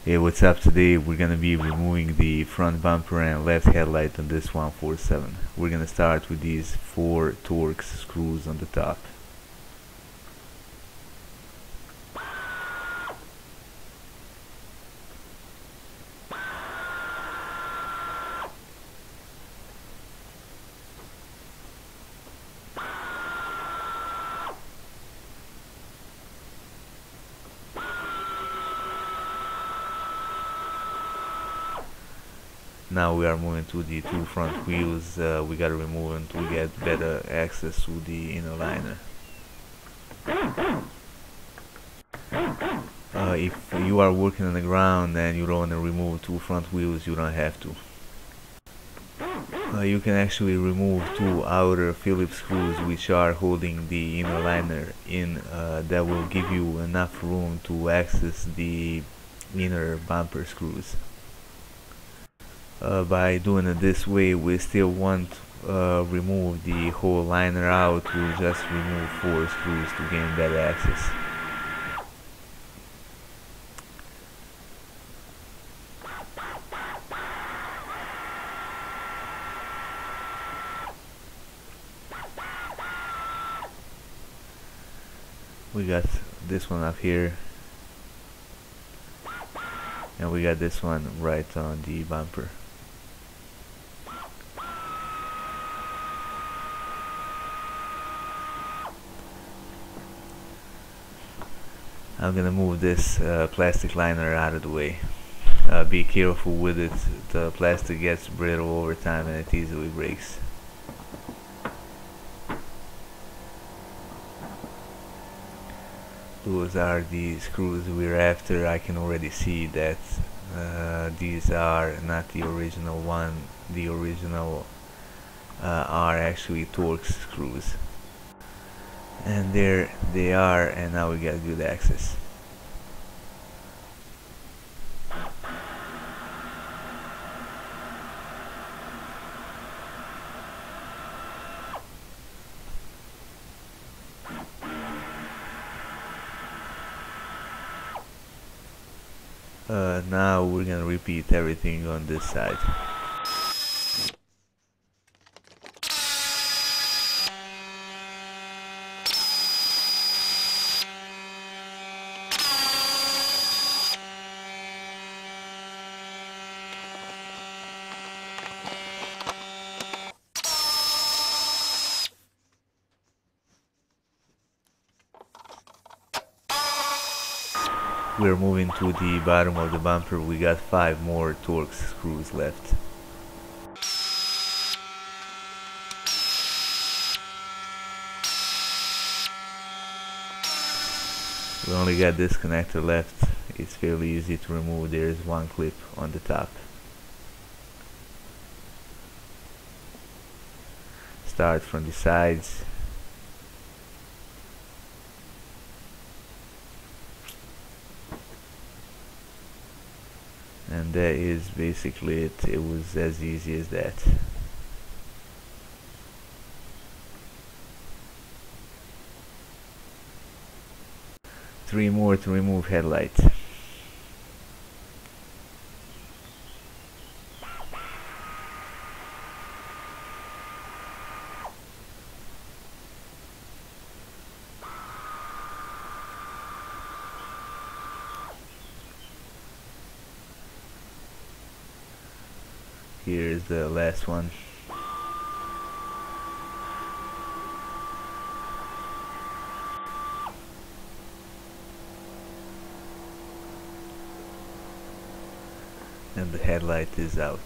Hey, what's up? Today we're gonna be removing the front bumper and left headlight on this 147. We're gonna start with these 4 Torx screws on the top. Now we are moving to the 2 front wheels. We gotta remove them to get better access to the inner liner. If you are working on the ground and you don't want to remove 2 front wheels, you don't have to. You can actually remove 2 outer Phillips screws which are holding the inner liner in. That will give you enough room to access the inner bumper screws. By doing it this way, we still won't remove the whole liner out. We'll just remove 4 screws to gain better access. We got this one up here, and we got this one right on the bumper. I'm gonna move this plastic liner out of the way. Be careful with it. The plastic gets brittle over time and it easily breaks. Those are the screws we're after. I can already see that these are not the original one. The original are actually Torx screws. And there they are, and now we got good access. Now we're gonna repeat everything on this side. We're moving to the bottom of the bumper. We got 5 more Torx screws left. We only got this connector left. It's fairly easy to remove. There's one clip on the top. Start from the sides. And that is basically it. It was as easy as that. Three more to remove headlight. Here's the last one. And the headlight is out.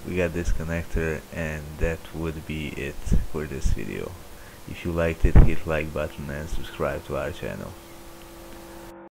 We got this connector, and that would be it for this video. If you liked it, hit like button and subscribe to our channel.